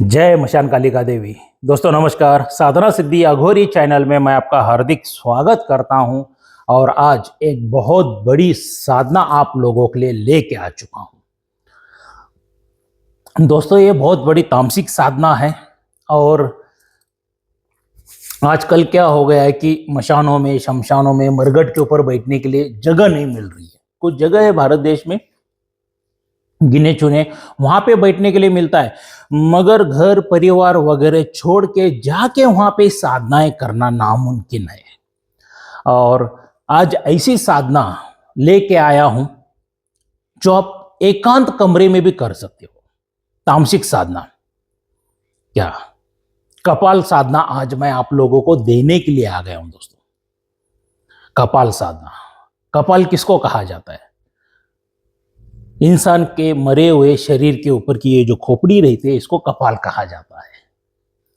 जय मशान कालिका देवी। दोस्तों नमस्कार। साधना सिद्धि अघोरी चैनल में मैं आपका हार्दिक स्वागत करता हूं और आज एक बहुत बड़ी साधना आप लोगों के लिए लेके आ चुका हूं। दोस्तों ये बहुत बड़ी तामसिक साधना है और आजकल क्या हो गया है कि मशानों में, शमशानों में, मरघट के ऊपर बैठने के लिए जगह नहीं मिल रही है। कुछ जगह है भारत देश में गिने चुने, वहां पे बैठने के लिए मिलता है, मगर घर परिवार वगैरह छोड़ के जाके वहां पे साधनाएं करना नामुमकिन है। और आज ऐसी साधना लेके आया हूं जो आप एकांत कमरे में भी कर सकते हो। तामसिक साधना, क्या कपाल साधना आज मैं आप लोगों को देने के लिए आ गया हूं दोस्तों। कपाल साधना, कपाल किसको कहा जाता है? इंसान के मरे हुए शरीर के ऊपर की ये जो खोपड़ी रहती है इसको कपाल कहा जाता है।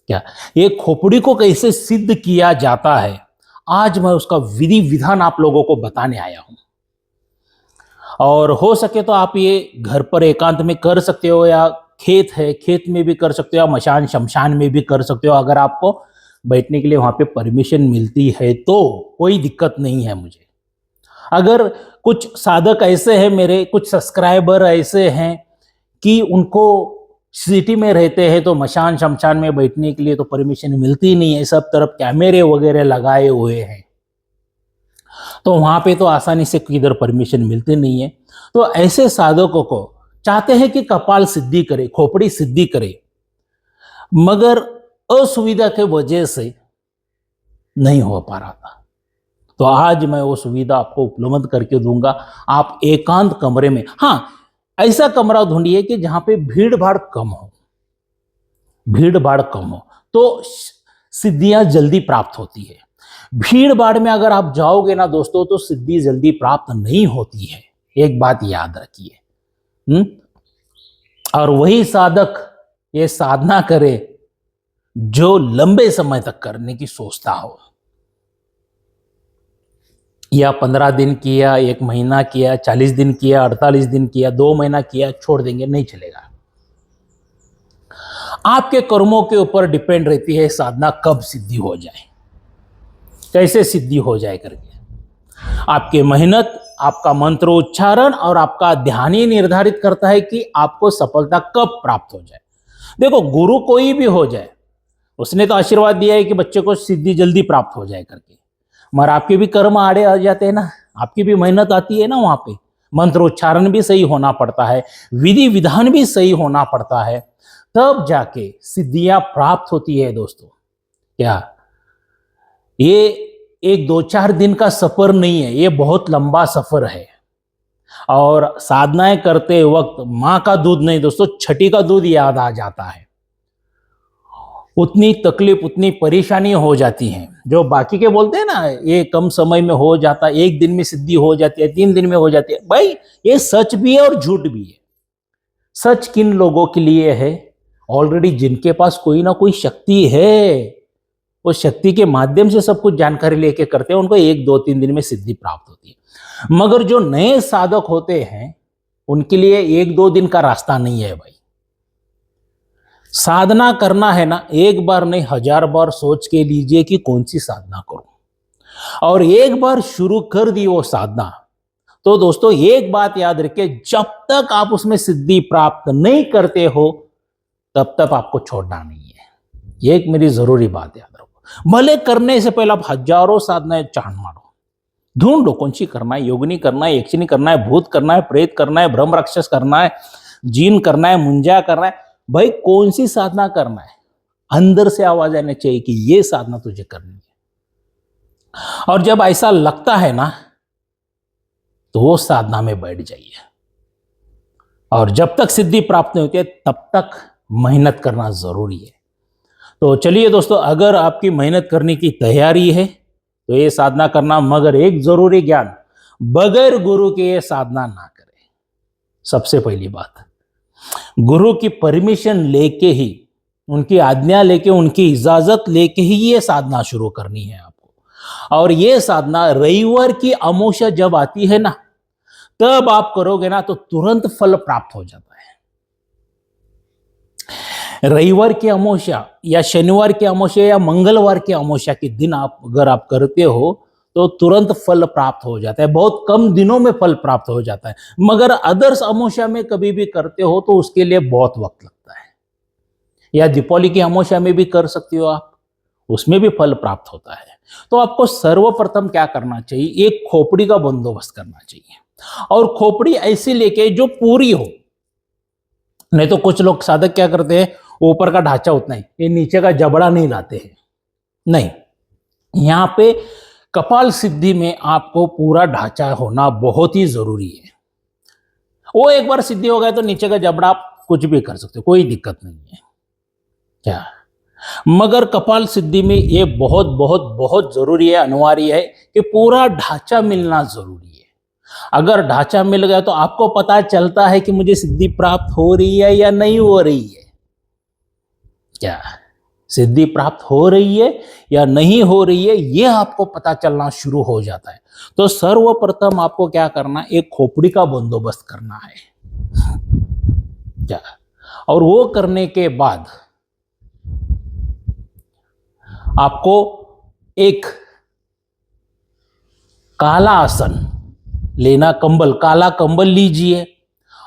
क्या ये खोपड़ी को कैसे सिद्ध किया जाता है, आज मैं उसका विधि विधान आप लोगों को बताने आया हूं। और हो सके तो आप ये घर पर एकांत में कर सकते हो, या खेत है खेत में भी कर सकते हो, या मशान शमशान में भी कर सकते हो। अगर आपको बैठने के लिए वहां पे परमिशन मिलती है तो कोई दिक्कत नहीं है मुझे। अगर कुछ साधक ऐसे हैं, मेरे कुछ सब्सक्राइबर ऐसे हैं कि उनको सिटी में रहते हैं तो मशान शमशान में बैठने के लिए तो परमिशन मिलती नहीं है, सब तरफ कैमरे वगैरह लगाए हुए हैं, तो वहां पे तो आसानी से किधर परमिशन मिलती नहीं है। तो ऐसे साधकों को चाहते हैं कि कपाल सिद्धि करे, खोपड़ी सिद्धि करे, मगर असुविधा के वजह से नहीं हो पा रहा था। तो आज मैं वो सुविधा आपको उपलब्ध करके दूंगा। आप एकांत कमरे में, हाँ ऐसा कमरा ढूंढिए कि जहां पे भीड़ भाड़ कम हो, भीड़ भाड़ कम हो तो सिद्धियां जल्दी प्राप्त होती है। भीड़ भाड़ में अगर आप जाओगे ना दोस्तों तो सिद्धि जल्दी प्राप्त नहीं होती है, एक बात याद रखिए। और वही साधक ये साधना करे जो लंबे समय तक करने की सोचता हो, या 15 दिन किया, 1 महीना किया, 40 दिन किया, 48 दिन किया, 2 महीना किया, छोड़ देंगे, नहीं चलेगा। आपके कर्मों के ऊपर डिपेंड रहती है साधना कब सिद्धि हो जाए, कैसे सिद्धि हो जाए करके। आपकी मेहनत, आपका मंत्र उच्चारण और आपका ध्यान ही निर्धारित करता है कि आपको सफलता कब प्राप्त हो जाए। देखो, गुरु कोई भी हो जाए, उसने तो आशीर्वाद दिया है कि बच्चे को सिद्धि जल्दी प्राप्त हो जाए करके, मगर आपके भी कर्म आड़े आ जाते हैं ना, आपकी भी मेहनत आती है ना, वहां पे मंत्र उच्चारण भी सही होना पड़ता है, विधि विधान भी सही होना पड़ता है, तब जाके सिद्धियां प्राप्त होती है दोस्तों। क्या ये 1-2-4 दिन का सफर नहीं है, ये बहुत लंबा सफर है। और साधनाएं करते वक्त मां का दूध नहीं दोस्तों, छठी का दूध याद आ जाता है। उतनी तकलीफ, उतनी परेशानी हो जाती हैं जो बाकी के बोलते हैं ना, ये कम समय में हो जाता है, 1 दिन में सिद्धि हो जाती है, 3 दिन में हो जाती है। भाई ये सच भी है और झूठ भी है। सच किन लोगों के लिए है? ऑलरेडी जिनके पास कोई ना कोई शक्ति है, वो शक्ति के माध्यम से सब कुछ जानकारी लेके करते हैं, उनको 1-2-3 दिन में सिद्धि प्राप्त होती है। मगर जो नए साधक होते हैं उनके लिए 1-2 दिन का रास्ता नहीं है भाई। साधना करना है ना, एक बार नहीं 1000 बार सोच के लीजिए कि कौन सी साधना करूं। और एक बार शुरू कर दी वो साधना तो दोस्तों एक बात याद रखिए, जब तक आप उसमें सिद्धि प्राप्त नहीं करते हो तब तक आपको छोड़ना नहीं है। ये एक मेरी जरूरी बात याद रखो। भले करने से पहले आप हजारों साधनाएं चांद मारो, ढूंढ लो कौन सी करना है। योगिनी करना है, यक्षिणी करना है, भूत करना है, प्रेत करना है, ब्रह्म राक्षस करना है, जीन करना है, मुंजा करना है, भाई कौन सी साधना करना है। अंदर से आवाज आनी चाहिए कि ये साधना तुझे करनी है। और जब ऐसा लगता है ना तो वो साधना में बैठ जाइए। और जब तक सिद्धि प्राप्त नहीं होती है तब तक मेहनत करना जरूरी है। तो चलिए दोस्तों, अगर आपकी मेहनत करने की तैयारी है तो ये साधना करना, मगर एक जरूरी ज्ञान, बगैर गुरु के ये साधना ना करें। सबसे पहली बात, गुरु की परमिशन लेके ही, उनकी आज्ञा लेके, उनकी इजाजत लेके ही ये साधना शुरू करनी है आपको। और ये साधना रविवार की अमावस्या जब आती है ना, तब आप करोगे ना तो तुरंत फल प्राप्त हो जाता है। रविवार की अमावस्या या शनिवार की अमावस्या या मंगलवार की अमावस्या के दिन आप अगर आप करते हो तो तुरंत फल प्राप्त हो जाता है, बहुत कम दिनों में फल प्राप्त हो जाता है। मगर अदर्स अमावस्या में कभी भी करते हो तो उसके लिए बहुत वक्त लगता है। या दीपावली की अमावस्या में भी कर सकते हो आप, उसमें भी फल प्राप्त होता है। तो आपको सर्वप्रथम क्या करना चाहिए, एक खोपड़ी का बंदोबस्त करना चाहिए और खोपड़ी ऐसी लेके जो पूरी हो। नहीं तो कुछ लोग साधक क्या करते हैं, ऊपर का ढांचा उतना ही, ये नीचे का जबड़ा नहीं लाते हैं। नहीं, यहाँ पे कपाल सिद्धि में आपको पूरा ढांचा होना बहुत ही जरूरी है। वो एक बार सिद्धि हो गया तो नीचे का जबड़ा आप कुछ भी कर सकते हो, कोई दिक्कत नहीं है क्या। मगर कपाल सिद्धि में ये बहुत बहुत बहुत जरूरी है, अनिवार्य है कि पूरा ढांचा मिलना जरूरी है। अगर ढांचा मिल गया तो आपको पता चलता है कि मुझे सिद्धि प्राप्त हो रही है या नहीं हो रही है क्या। सिद्धि प्राप्त हो रही है या नहीं हो रही है ये आपको पता चलना शुरू हो जाता है। तो सर्वप्रथम आपको क्या करना, एक खोपड़ी का बंदोबस्त करना है क्या। और वो करने के बाद आपको एक काला आसन लेना, कंबल, काला कंबल लीजिए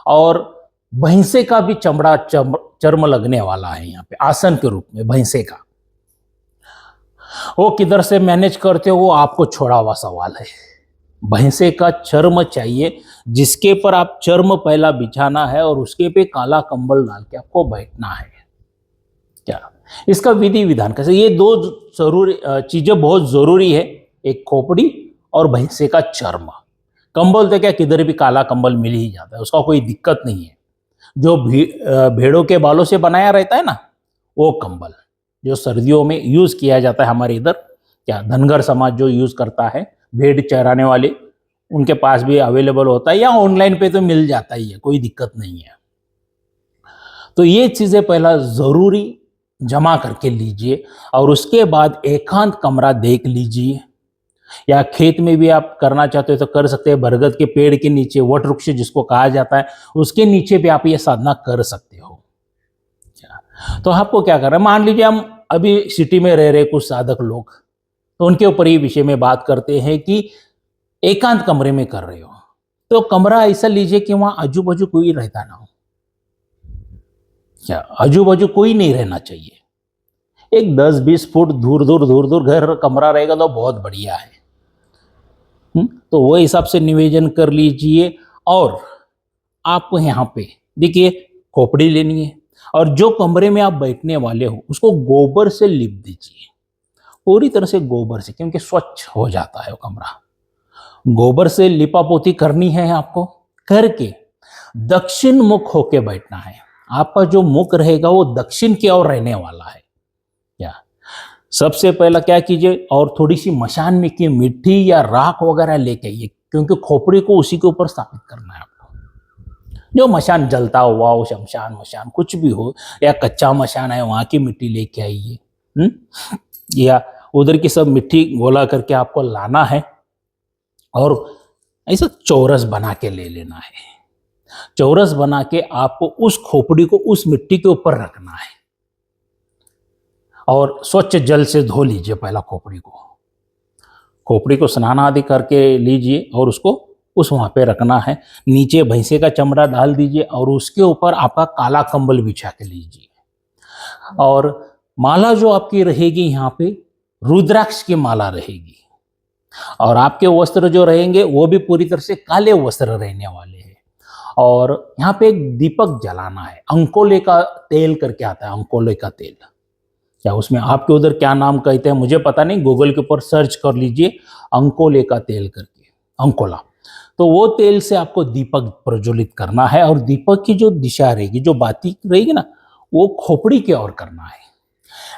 और भैंसे का भी चमड़ा चर्म लगने वाला है यहाँ पे आसन के रूप में, भैंसे का। वो किधर से मैनेज करते हो वो आपको छोड़ा हुआ सवाल है। भैंसे का चर्म चाहिए जिसके पर आप चर्म पहला बिछाना है और उसके पे काला कंबल डाल के आपको बैठना है क्या। इसका विधि विधान कैसे, ये दो जरूरी चीजें बहुत जरूरी है, एक खोपड़ी और भैंसे का चर्म। कंबल तो क्या किधर भी काला कंबल मिल ही जाता है, उसका कोई दिक्कत नहीं है। जो भेड़ों के बालों से बनाया रहता है ना, वो कंबल जो सर्दियों में यूज किया जाता है हमारे इधर, क्या धनगर समाज जो यूज करता है, भेड़ चराने वाले, उनके पास भी अवेलेबल होता है या ऑनलाइन पे तो मिल जाता ही है, कोई दिक्कत नहीं है। तो ये चीजें पहला जरूरी जमा करके लीजिए और उसके बाद एकांत कमरा देख लीजिए, या खेत में भी आप करना चाहते हो तो कर सकते हैं। बरगद के पेड़ के नीचे, वट वृक्ष जिसको कहा जाता है, उसके नीचे भी आप ये साधना कर सकते हो। तो आपको क्या करना है, मान लीजिए हम अभी सिटी में रह रहे कुछ साधक लोग, तो उनके ऊपर ये विषय में बात करते हैं कि एकांत कमरे में कर रहे हो तो कमरा ऐसा लीजिए कि वहां आजू बाजू कोई रहता ना हो क्या, आजू बाजू कोई नहीं रहना चाहिए। एक 10-20 फुट दूर दूर घर कमरा रहेगा तो बहुत बढ़िया है। तो वो हिसाब से निवेदन कर लीजिए। और आपको यहाँ पे देखिए खोपड़ी लेनी है और जो कमरे में आप बैठने वाले हो उसको गोबर से लिप दीजिए, पूरी तरह से गोबर से, क्योंकि स्वच्छ हो जाता है वो कमरा। गोबर से लिपापोती करनी है आपको, करके दक्षिण मुख होके बैठना है। आपका जो मुख रहेगा वो दक्षिण की ओर रहने वाला है क्या। सबसे पहला क्या कीजिए, और थोड़ी सी मशान में की मिट्टी या राख वगैरह लेके आइए, क्योंकि खोपड़ी को उसी के ऊपर स्थापित करना है आपको। जो मशान जलता हुआ हो, शमशान मशान कुछ भी हो, या कच्चा मशान है वहां की मिट्टी लेके आइए, या उधर की सब मिट्टी गोला करके आपको लाना है और ऐसा चौरस बना के ले लेना है। चौरस बना के आपको उस खोपड़ी को उस मिट्टी के ऊपर रखना है और स्वच्छ जल से धो लीजिए पहला खोपड़ी को स्नान आदि करके लीजिए और उसको उस वहां पे रखना है। नीचे भैंसे का चमड़ा डाल दीजिए और उसके ऊपर आपका काला कंबल बिछा के लीजिए। और माला जो आपकी रहेगी यहाँ पे रुद्राक्ष की माला रहेगी और आपके वस्त्र जो रहेंगे वो भी पूरी तरह से काले वस्त्र रहने वाले हैं। और यहाँ पे एक दीपक जलाना है, अंकोले का तेल करके आता है, अंकोले का तेल, क्या उसमें आपके उधर क्या नाम कहते हैं मुझे पता नहीं, गूगल के ऊपर सर्च कर लीजिए अंकोले का तेल करके, अंकोला। तो वो तेल से आपको दीपक प्रज्वलित करना है और दीपक की जो दिशा रहेगी, जो बाती रहेगी ना, वो खोपड़ी की ओर करना है।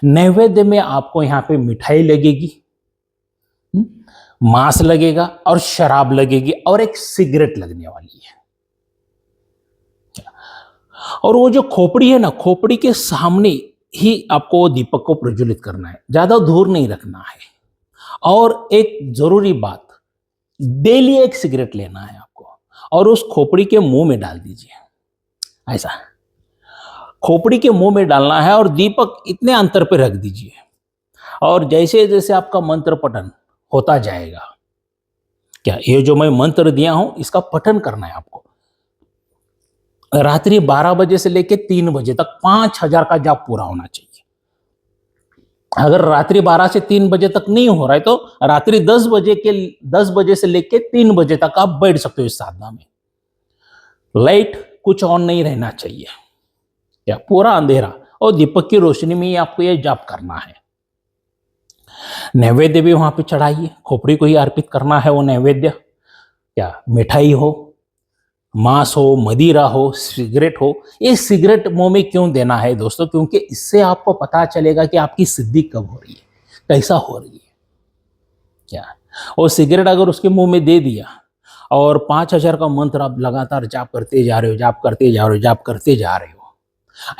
नैवेद्य में आपको यहाँ पे मिठाई लगेगी, मांस लगेगा और शराब लगेगी और एक सिगरेट लगने वाली है। और वो जो खोपड़ी है ना, खोपड़ी के सामने ही आपको दीपक को प्रज्वलित करना है, ज्यादा दूर नहीं रखना है। और एक जरूरी बात, डेली एक सिगरेट लेना है आपको और उस खोपड़ी के मुंह में डाल दीजिए। ऐसा खोपड़ी के मुंह में डालना है और दीपक इतने अंतर पे रख दीजिए, और जैसे जैसे आपका मंत्र पठन होता जाएगा, क्या ये जो मैं मंत्र दिया हूं इसका पठन करना है आपको। रात्रि 12 बजे से लेकर 3 बजे तक 5000 का जाप पूरा होना चाहिए। अगर रात्रि 12 से 3 बजे तक नहीं हो रहा है तो रात्रि 10 बजे से लेकर 3 बजे तक आप बैठ सकते हो इस साधना में। लाइट कुछ ऑन नहीं रहना चाहिए, या पूरा अंधेरा, और दीपक की रोशनी में ही आपको ये जाप करना है। नैवेद्य भी वहां पे चढ़ाइए, खोपड़ी को ही अर्पित करना है वो नैवेद्य, क्या मिठाई हो, मांस हो, मदिरा हो, सिगरेट हो। ये सिगरेट मुंह में क्यों देना है दोस्तों? क्योंकि इससे आपको पता चलेगा कि आपकी सिद्धि कब हो रही है, कैसा हो रही है। क्या वो सिगरेट अगर उसके मुंह में दे दिया और 5000 का मंत्र आप लगातार जाप करते जा रहे हो, जाप करते जा रहे हो, जाप करते जा रहे हो।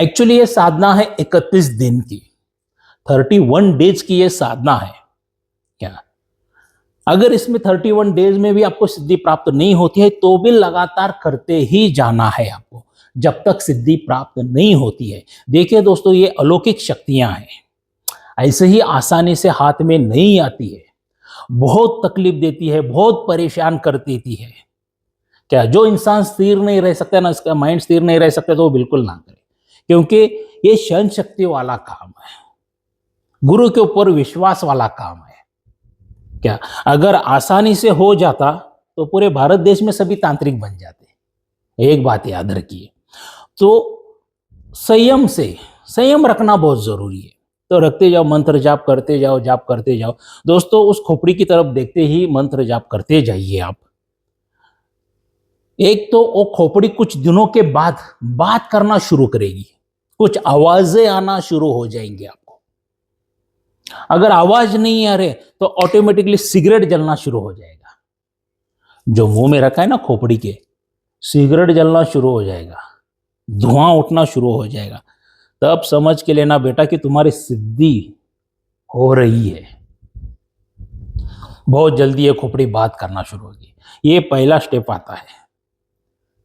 एक्चुअली ये साधना है 31 दिन की, 31 डेज की ये साधना है। क्या अगर इसमें 31 डेज में भी आपको सिद्धि प्राप्त नहीं होती है तो भी लगातार करते ही जाना है आपको, जब तक सिद्धि प्राप्त नहीं होती है। देखिए दोस्तों, ये अलौकिक शक्तियां हैं, ऐसे ही आसानी से हाथ में नहीं आती है, बहुत तकलीफ देती है, बहुत परेशान कर देती है। क्या जो इंसान स्थिर नहीं रह सकता ना, इसका माइंड स्थिर नहीं रह सकता, तो वो बिल्कुल ना करे, क्योंकि ये सहन शक्ति वाला काम है, गुरु के ऊपर विश्वास वाला काम है। क्या अगर आसानी से हो जाता तो पूरे भारत देश में सभी तांत्रिक बन जाते। एक बात याद रखिए, तो संयम रखना बहुत जरूरी है। तो रखते जाओ, मंत्र जाप करते जाओ, जाप करते जाओ। दोस्तों, उस खोपड़ी की तरफ देखते ही मंत्र जाप करते जाइए आप। एक तो वो खोपड़ी कुछ दिनों के बाद बात करना शुरू करेगी, कुछ आवाजें आना शुरू हो जाएंगी आपको। अगर आवाज नहीं आ रहे तो ऑटोमेटिकली सिगरेट जलना शुरू हो जाएगा। जो मुंह में रखा है ना खोपड़ी के, सिगरेट जलना शुरू हो जाएगा, धुआं उठना शुरू हो जाएगा। तब समझ के लेना बेटा कि तुम्हारी सिद्धि हो रही है। बहुत जल्दी ये खोपड़ी बात करना शुरू होगी। ये पहला स्टेप आता है,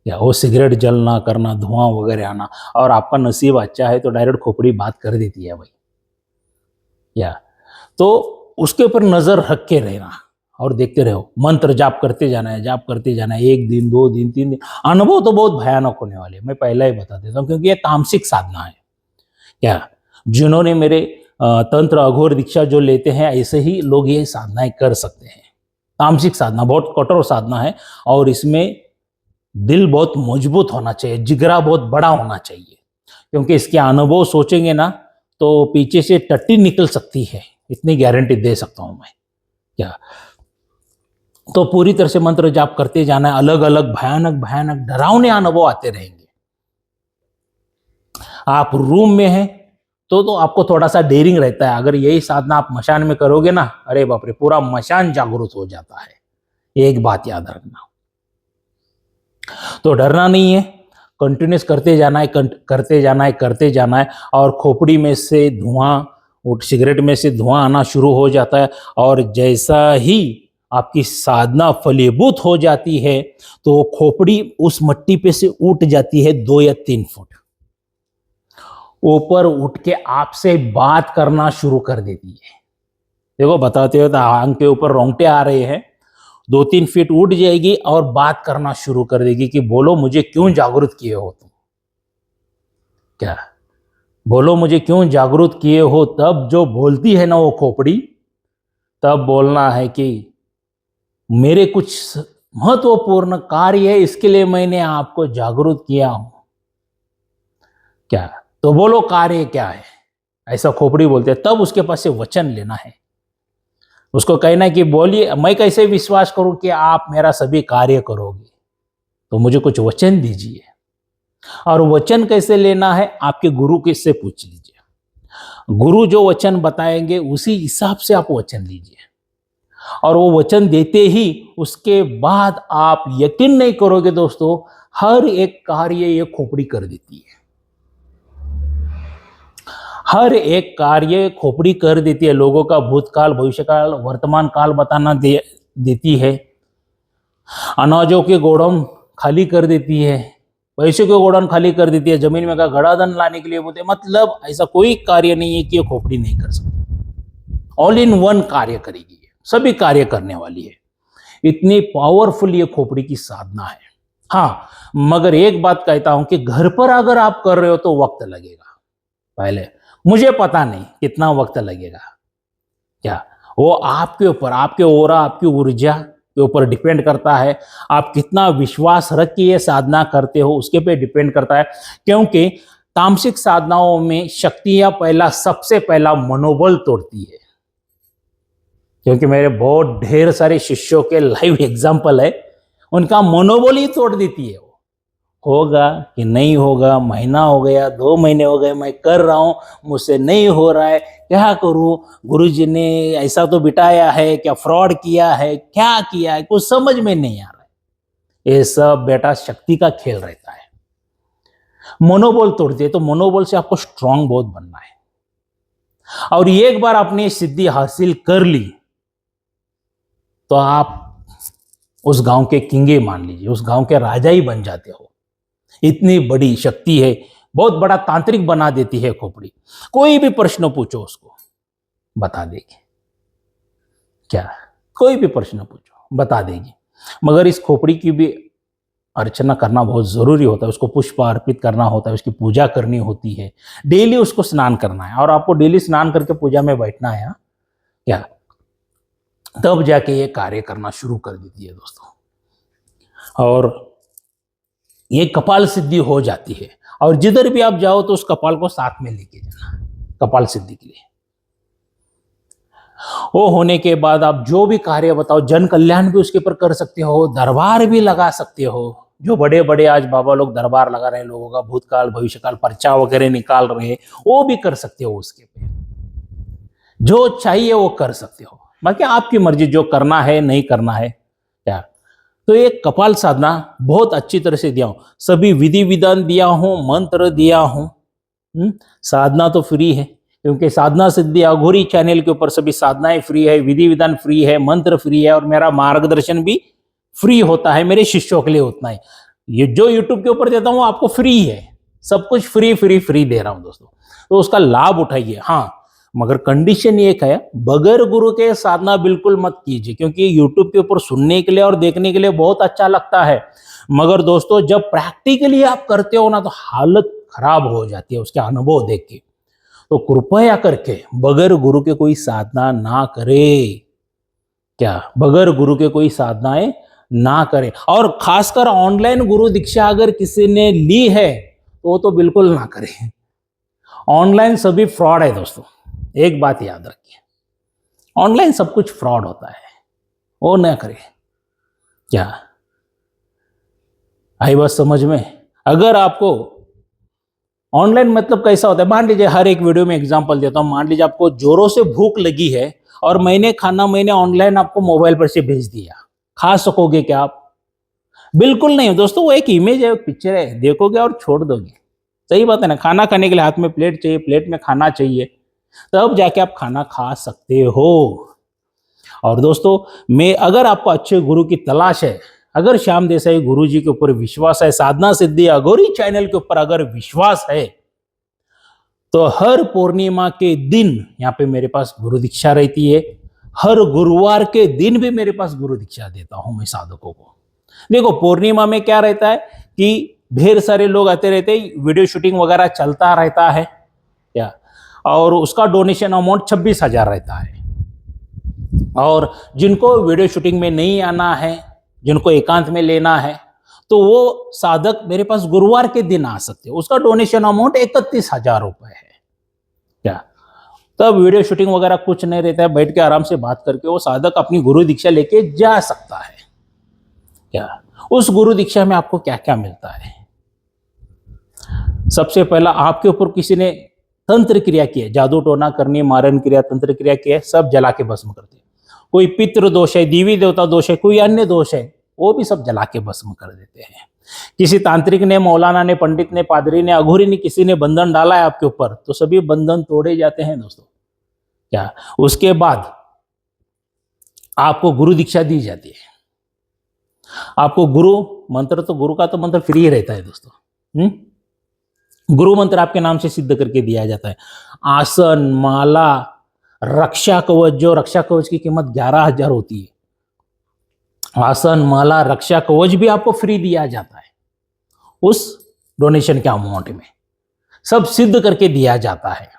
या वो सिगरेट जलना करना, धुआं वगैरह आना। और आपका नसीब अच्छा है तो डायरेक्ट खोपड़ी बात कर देती है भाई। या तो उसके ऊपर नजर रख के रहना और देखते रहो, मंत्र जाप करते जाना है, जाप करते जाना है। 1 दिन, 2 दिन, 3 दिन। अनुभव तो बहुत भयानक होने वाले, मैं पहले ही बता देता हूँ, क्योंकि ये तामसिक साधना है। क्या जिन्होंने मेरे तंत्र अघोर दीक्षा जो लेते हैं, ऐसे ही लोग ये साधनाएं कर सकते हैं। तामसिक साधना बहुत कठोर साधना है, और इसमें दिल बहुत मजबूत होना चाहिए, जिगरा बहुत बड़ा होना चाहिए, क्योंकि इसके अनुभव सोचेंगे ना तो पीछे से टट्टी निकल सकती है, इतनी गारंटी दे सकता हूं मैं। क्या तो पूरी तरह से मंत्र जाप करते जाना है। अलग अलग भयानक भयानक डरावने अनुभव आते रहेंगे। आप रूम में हैं तो आपको थोड़ा सा डेयरिंग रहता है। अगर यही साधना आप मशान में करोगे ना, अरे बाप रे, पूरा मशान जागृत हो जाता है। एक बात याद रखना, तो डरना नहीं है, कंटिन्यूस करते जाना है, करते जाना है, करते जाना है। और खोपड़ी में से धुआं, सिगरेट में से धुआं आना शुरू हो जाता है, और जैसा ही आपकी साधना फलीभूत हो जाती है तो खोपड़ी उस मट्टी पे से उठ जाती है 2 या 3 फुट ऊपर, उठ के आपसे बात करना शुरू कर देती है। देखो, बताते हो तो आंख के ऊपर रोंगटे आ रहे हैं। 2-3 फीट उठ जाएगी और बात करना शुरू कर देगी कि बोलो मुझे क्यों जागृत किए हो तुम। क्या बोलो मुझे क्यों जागृत किए हो। तब जो बोलती है ना वो खोपड़ी, तब बोलना है कि मेरे कुछ महत्वपूर्ण कार्य है, इसके लिए मैंने आपको जागृत किया हूं। क्या तो बोलो कार्य क्या है, ऐसा खोपड़ी बोलते हैं। तब उसके पास से वचन लेना है, उसको कहना है कि बोलिए, मैं कैसे विश्वास करूं कि आप मेरा सभी कार्य करोगे, तो मुझे कुछ वचन दीजिए। और वचन कैसे लेना है, आपके गुरु किससे पूछ लीजिए। गुरु जो वचन बताएंगे उसी हिसाब से आप वचन लीजिए, और वो वचन देते ही उसके बाद आप यकीन नहीं करोगे दोस्तों, हर एक कार्य ये खोपड़ी कर देती है। हर एक कार्य खोपड़ी कर देती है। लोगों का भूतकाल, भविष्यकाल, वर्तमान काल बताना देती है। अनाजों के गोडाउन खाली कर देती है, पैसे की गोडाउन खाली कर देती है, जमीन में का घड़ाधन लाने के लिए बोलते हैं। मतलब ऐसा कोई कार्य नहीं है कि ये खोपड़ी नहीं कर सकती। ऑल इन वन कार्य करेगी, सभी कार्य करने वाली है। इतनी पावरफुल ये खोपड़ी की साधना है। हाँ, मगर एक बात कहता हूं कि घर पर अगर आप कर रहे हो तो वक्त लगेगा। पहले मुझे पता नहीं कितना वक्त लगेगा, क्या वो आपके ऊपर, आपके ओरा, आपकी ऊर्जा के ऊपर डिपेंड करता है। आप कितना विश्वास रख के ये साधना करते हो उसके पे डिपेंड करता है। क्योंकि तामसिक साधनाओं में शक्तियां सबसे पहला मनोबल तोड़ती है। क्योंकि मेरे बहुत ढेर सारे शिष्यों के लाइव एग्जाम्पल है, उनका मनोबल ही तोड़ देती है। वो होगा कि नहीं होगा, महीना हो गया, 2 महीने हो गए, मैं कर रहा हूं, मुझसे नहीं हो रहा है, क्या करूं? गुरुजी ने ऐसा तो बिठाया है, क्या फ्रॉड किया है, क्या किया है, कुछ समझ में नहीं आ रहा है। ये सब बेटा शक्ति का खेल रहता है। मनोबल तोड़ती है। तो मनोबल से आपको स्ट्रांग बहुत बनना है। और एक बार आपने सिद्धि हासिल कर ली तो आप उस गांव के किंगे मान लीजिए, उस गांव के राजा ही बन जाते हो। इतनी बड़ी शक्ति है, बहुत बड़ा तांत्रिक बना देती है खोपड़ी। कोई भी प्रश्न पूछो उसको बता देगी। क्या? कोई भी प्रश्न पूछो बता देगी। मगर इस खोपड़ी की भी अर्चना करना बहुत जरूरी होता है। उसको पुष्प अर्पित करना होता है, उसकी पूजा करनी होती है, डेली उसको स्नान करना है। और आपको डेली स्नान करके पूजा में बैठना है। क्या? तब जाके ये कार्य करना शुरू कर देती है दोस्तों। और ये कपाल सिद्धि हो जाती है। और जिधर भी आप जाओ तो उस कपाल को साथ में लेके जाना, कपाल सिद्धि के लिए। वो होने के बाद आप जो भी कार्य बताओ, जन कल्याण भी उसके ऊपर कर सकते हो, दरबार भी लगा सकते हो। जो बड़े बड़े आज बाबा लोग दरबार लगा रहे हैं, लोगों का भूतकाल भविष्यकाल पर्चा वगैरह निकाल रहे हैं, वो भी कर सकते हो। उसके पे जो चाहिए वो कर सकते हो। बाकी आपकी मर्जी, जो करना है नहीं करना है। क्या? तो ये कपाल साधना बहुत अच्छी तरह से दिया हूं, सभी विधि विधान दिया हूं, मंत्र दिया हूं। साधना तो फ्री है, क्योंकि साधना सिद्धि अघोरी चैनल के ऊपर सभी साधनाएं फ्री है, विधि विधान फ्री है, मंत्र फ्री है, और मेरा मार्गदर्शन भी फ्री होता है मेरे शिष्यों के लिए। उतना ही ये जो यूट्यूब के ऊपर देता हूं आपको फ्री है, सब कुछ फ्री फ्री फ्री दे रहा हूं दोस्तों। तो उसका लाभ उठाइए। हाँ, मगर कंडीशन एक है, बगैर गुरु के साधना बिल्कुल मत कीजिए। क्योंकि यूट्यूब के ऊपर सुनने के लिए और देखने के लिए बहुत अच्छा लगता है, मगर दोस्तों जब प्रैक्टिकली आप करते हो ना तो हालत खराब हो जाती है उसके अनुभव देख के। तो कृपया करके बगैर गुरु के कोई साधना ना करे। क्या? बगैर गुरु के कोई साधनाएं ना करें। और खासकर ऑनलाइन गुरु दीक्षा अगर किसी ने ली है तो वो तो बिल्कुल ना करें। ऑनलाइन सभी फ्रॉड है दोस्तों, एक बात याद रखिए, ऑनलाइन सब कुछ फ्रॉड होता है, वो ना करें। क्या? आई बात समझ में? अगर आपको ऑनलाइन मतलब कैसा होता है, मान लीजिए, हर एक वीडियो में एग्जांपल देता हूं, मान लीजिए आपको जोरों से भूख लगी है और मैंने ऑनलाइन आपको मोबाइल पर से भेज दिया, खा सकोगे क्या आप? बिल्कुल नहीं दोस्तों। वो एक इमेज है, पिक्चर है, देखोगे और छोड़ दोगे। सही बात है ना? खाना खाने के लिए हाथ में प्लेट चाहिए, प्लेट में खाना चाहिए, तब जाके आप खाना खा सकते हो। और दोस्तों, मैं अगर आपको अच्छे गुरु की तलाश है, अगर श्याम देसाई गुरु जी के ऊपर विश्वास है, साधना सिद्धि अघोरी चैनल के ऊपर अगर विश्वास है, तो हर पूर्णिमा के दिन यहाँ पे मेरे पास गुरु दीक्षा रहती है। हर गुरुवार के दिन भी मेरे पास गुरु दीक्षा देता हूं मैं साधकों को। देखो, पूर्णिमा में क्या रहता है कि ढेर सारे लोग आते रहते हैं, वीडियो शूटिंग वगैरह चलता रहता है। क्या? और उसका डोनेशन अमाउंट 26,000 रहता है। और जिनको वीडियो शूटिंग में नहीं आना है, जिनको एकांत में लेना है, तो वो साधक मेरे पास गुरुवार के दिन आ सकते हो। उसका डोनेशन अमाउंट 31,000 रुपए है। क्या? तब वीडियो शूटिंग वगैरह कुछ नहीं रहता है, बैठ के आराम से बात करके वो साधक अपनी गुरु दीक्षा लेके जा सकता है। क्या? उस गुरु दीक्षा में आपको क्या क्या मिलता है? सबसे पहला, आपके ऊपर किसी ने तंत्र क्रिया की है, जादू टोना करनी, मारण क्रिया, तंत्र क्रिया की है, सब जला के भस्म करते हैं। कोई पितृ दोष है, देवी देवता दोष है, कोई अन्य दोष है, वो भी सब जला के भस्म कर देते हैं। किसी तांत्रिक ने, मौलाना ने, पंडित ने, पादरी ने, अघोरी ने, किसी ने बंधन डाला है आपके ऊपर, तो सभी बंधन तोड़े जाते हैं दोस्तों। क्या? उसके बाद आपको गुरु दीक्षा दी जाती है। आपको गुरु मंत्र, तो गुरु का तो मंत्र फ्री ही रहता है दोस्तों। गुरु मंत्र आपके नाम से सिद्ध करके दिया जाता है। आसन, माला, रक्षा कवच, जो रक्षा कवच की कीमत 11,000 होती है, आसन, माला, रक्षा कवच भी आपको फ्री दिया जाता है उस डोनेशन के अमाउंट में, सब सिद्ध करके दिया जाता है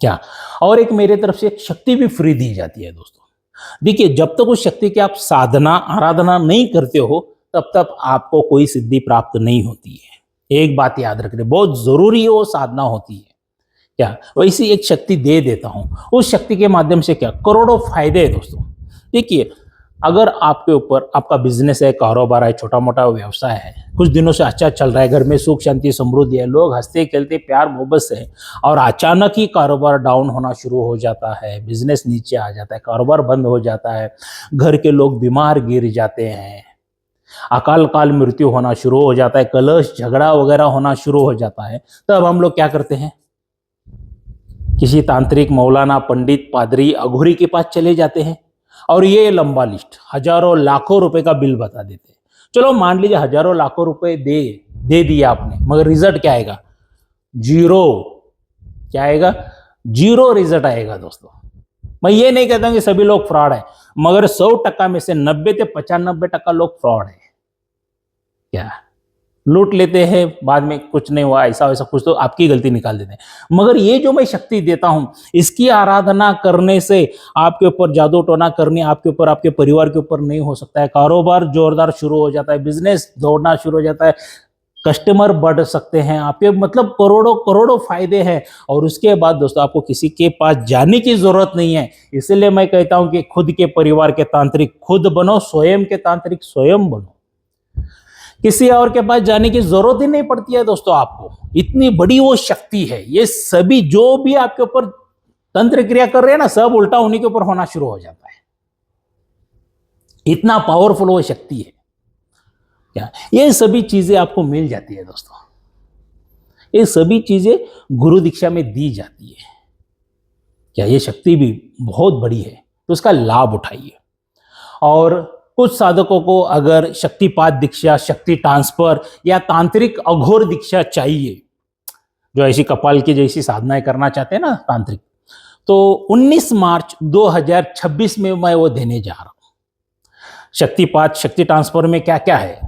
क्या। और एक मेरे तरफ से एक शक्ति भी फ्री दी जाती है दोस्तों। देखिए, जब तक उस शक्ति की आप साधना आराधना नहीं करते हो तब तक आपको कोई सिद्धि प्राप्त नहीं होती है। एक बात याद रखिए, बहुत जरूरी है वो साधना होती है क्या। वैसी एक शक्ति दे देता हूं, उस शक्ति के माध्यम से क्या करोड़ों फायदे है दोस्तों। देखिए, अगर आपके ऊपर आपका बिजनेस है, कारोबार है, छोटा मोटा व्यवसाय है, कुछ दिनों से अच्छा चल रहा है, घर में सुख शांति समृद्धि है, लोग हंसते खेलते प्यार मोहब्बत से है, और अचानक ही कारोबार डाउन होना शुरू हो जाता है, बिजनेस नीचे आ जाता है, कारोबार बंद हो जाता है, घर के लोग बीमार गिर जाते हैं, अकाल काल मृत्यु होना शुरू हो जाता है, कलश झगड़ा वगैरह होना शुरू हो जाता है, तब हम लोग क्या करते हैं, किसी तांत्रिक, मौलाना, पंडित, पादरी, अघोरी के पास चले जाते हैं और ये लंबा लिस्ट हजारों लाखों रुपए का बिल बता देते हैं। चलो मान लीजिए हजारों लाखों रुपए दे दिया आपने, मगर रिजल्ट क्या आएगा, जीरो। क्या आएगा, जीरो रिजल्ट आएगा दोस्तों। मैं ये नहीं कहता कि सभी लोग फ्रॉड है, मगर 100% में से 90 से 95% लोग फ्रॉड है क्या, लूट लेते हैं, बाद में कुछ नहीं हुआ, ऐसा वैसा कुछ तो आपकी गलती निकाल देते हैं। मगर ये जो मैं शक्ति देता हूं, इसकी आराधना करने से आपके ऊपर जादू टोना करने, आपके ऊपर, आपके परिवार के ऊपर नहीं हो सकता है। कारोबार जोरदार शुरू हो जाता है, बिजनेस दौड़ना शुरू हो जाता है, कस्टमर बढ़ सकते हैं आपके, मतलब करोड़ों करोड़ों फायदे हैं। और उसके बाद दोस्तों आपको किसी के पास जाने की जरूरत नहीं है। इसलिए मैं कहता हूं कि खुद के परिवार के तांत्रिक खुद बनो, स्वयं के तांत्रिक स्वयं बनो, किसी और के पास जाने की जरूरत ही नहीं पड़ती है दोस्तों आपको। इतनी बड़ी वो शक्ति है। ये सभी जो भी आपके ऊपर तंत्र क्रिया कर रहे हैं ना, सब उल्टा उन्हीं के ऊपर होना शुरू हो जाता है। इतना पावरफुल वो शक्ति है क्या। ये सभी चीजें आपको मिल जाती है दोस्तों, ये सभी चीजें गुरु दीक्षा में दी जाती है क्या। ये शक्ति भी बहुत बड़ी है, तो उसका लाभ उठाइए। और कुछ साधकों को अगर शक्तिपात दीक्षा, शक्ति ट्रांसफर या तांत्रिक अघोर दीक्षा चाहिए, जो ऐसी कपाल की जैसी साधनाएं करना चाहते हैं ना तांत्रिक, तो 19 मार्च 2026 में मैं वो देने जा रहा हूं। शक्तिपात, शक्ति ट्रांसफर में क्या क्या है,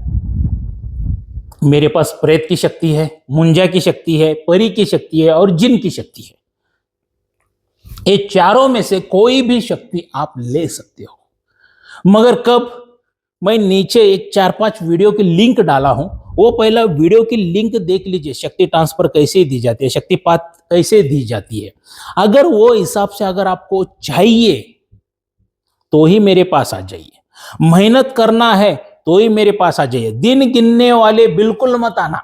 मेरे पास प्रेत की शक्ति है, मुंजा की शक्ति है, परी की शक्ति है और जिन की शक्ति है। ये चारों में से कोई भी शक्ति आप ले सकते हो, मगर कब। मैं नीचे एक 4-5 वीडियो की लिंक डाला हूं, वो पहला वीडियो की लिंक देख लीजिए। शक्ति ट्रांसफर कैसे दी जाती है, शक्तिपात कैसे दी जाती है। अगर वो हिसाब से अगर आपको चाहिए तो ही मेरे पास आ जाइए, मेहनत करना है तो ही मेरे पास आ जाइए। दिन गिनने वाले बिल्कुल मत आना,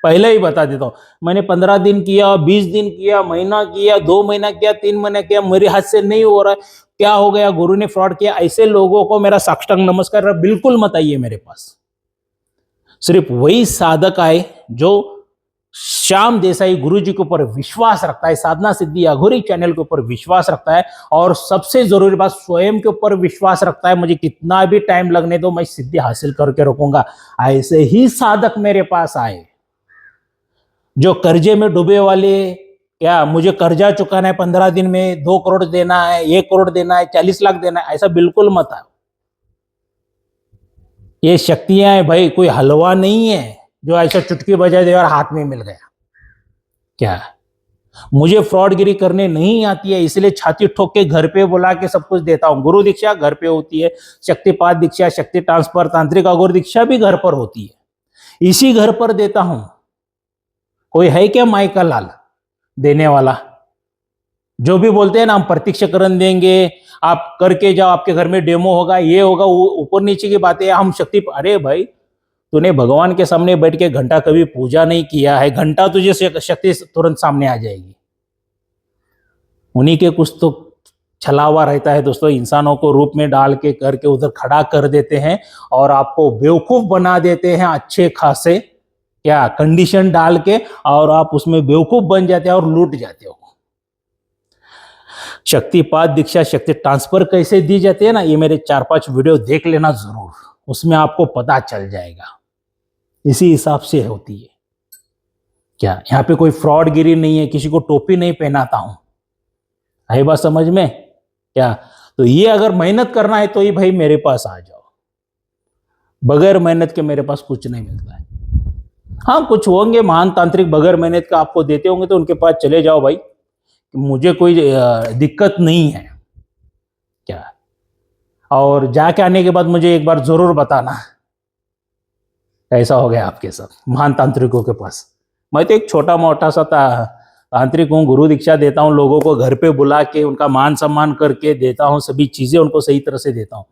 पहले ही बता देता हूं। मैंने 15 दिन किया, 20 दिन किया, महीना किया, 2 महीना किया, 3 महीना किया, मेरे हाथ से नहीं हो रहा है, क्या हो गया, गुरु ने फ्रॉड किया, ऐसे लोगों को मेरा साष्टांग नमस्कार, बिल्कुल मत आइए मेरे पास। सिर्फ वही साधक आए जो श्याम देसाई गुरु जी के ऊपर विश्वास रखता है, साधना सिद्धि अघोरी चैनल के ऊपर विश्वास रखता है, और सबसे जरूरी बात स्वयं के ऊपर विश्वास रखता है। मुझे कितना भी टाइम लगने दो, मैं सिद्धि हासिल करके रखूंगा। ऐसे ही साधक मेरे पास आए। जो कर्जे में डूबे वाले, क्या मुझे कर्जा चुकाना है 15 दिन में, 2 करोड़ देना है, 1 करोड़ देना है, 40 लाख देना है, ऐसा बिल्कुल मत आओ। ये शक्तियां है भाई, कोई हलवा नहीं है जो ऐसा चुटकी बजा दे और हाथ में मिल गया क्या। मुझे फ्रॉडगिरी करने नहीं आती है, इसलिए छाती ठोक के घर पे बुला के सब कुछ देता हूं। गुरु दीक्षा घर पे होती है, शक्तिपात दीक्षा, शक्ति ट्रांसफर, तांत्रिक अघोर दीक्षा भी घर पर होती है, इसी घर पर देता हूं। कोई है क्या माइका लाल देने वाला? जो भी बोलते हैं ना हम प्रत्यक्षकरण देंगे, आप करके जाओ, आपके घर में डेमो होगा, ये होगा, ऊपर नीचे की बातें, हम शक्ति। अरे भाई, तूने भगवान के सामने बैठ के घंटा कभी पूजा नहीं किया है, घंटा तुझे शक्ति तुरंत सामने आ जाएगी। उन्हीं के कुछ तो छलावा रहता है दोस्तों, इंसानों को रूप में डाल के करके उधर खड़ा कर देते हैं और आपको बेवकूफ बना देते हैं अच्छे खासे, क्या कंडीशन डाल के, और आप उसमें बेवकूफ बन जाते हैं और लूट जाते हो। शक्तिपात दीक्षा, शक्ति ट्रांसफर कैसे दी जाती है ना, ये मेरे 4-5 वीडियो देख लेना जरूर, उसमें आपको पता चल जाएगा। इसी हिसाब से होती है। क्या यहाँ पे कोई फ्रॉडगिरी नहीं है, किसी को टोपी नहीं पहनाता हूं। आई बात समझ में? क्या तो ये अगर मेहनत करना है तो ये भाई मेरे पास आ जाओ। बगैर मेहनत के मेरे पास कुछ नहीं मिलता है। हाँ, कुछ होंगे महान तांत्रिक बगैर मेहनत का आपको देते होंगे तो उनके पास चले जाओ भाई, मुझे कोई दिक्कत नहीं है। क्या और जाके आने के बाद मुझे एक बार जरूर बताना ऐसा हो गया आपके साथ महान तांत्रिकों के पास। मैं तो एक छोटा मोटा सा तांत्रिक हूँ, गुरु दीक्षा देता हूँ, लोगों को घर पे बुला के उनका मान सम्मान करके देता हूँ, सभी चीजें उनको सही तरह से देता हूँ।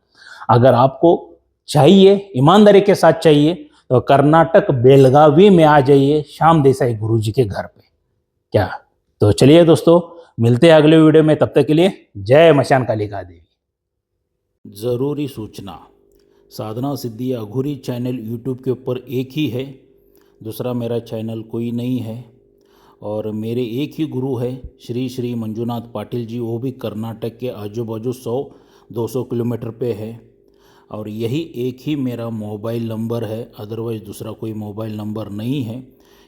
अगर आपको चाहिए, ईमानदारी के साथ चाहिए, तो कर्नाटक बेलगावी में आ जाइए श्याम देसाई गुरु जी के घर पे। क्या तो चलिए दोस्तों, मिलते हैं अगले वीडियो में, तब तक के लिए जय मशान कालिका देवी। जरूरी सूचना, साधना सिद्धि अघोरी चैनल यूट्यूब के ऊपर एक ही है, दूसरा मेरा चैनल कोई नहीं है। और मेरे एक ही गुरु है श्री श्री मंजुनाथ पाटिल जी, वो भी कर्नाटक के आजू बाजू 100-200 किलोमीटर पे है। और यही एक ही मेरा मोबाइल नंबर है, अदरवाइज़ दूसरा कोई मोबाइल नंबर नहीं है,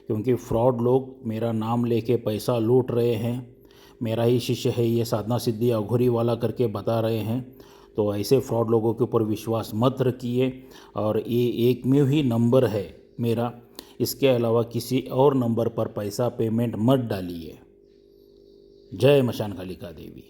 क्योंकि फ्रॉड लोग मेरा नाम लेके पैसा लूट रहे हैं। मेरा ही शिष्य है ये, साधना सिद्धि अघोरी वाला करके बता रहे हैं। तो ऐसे फ्रॉड लोगों के ऊपर विश्वास मत रखिए। और ये एक में ही नंबर है मेरा, इसके अलावा किसी और नंबर पर पैसा पेमेंट मत डालिए। जय मशान कालिका देवी।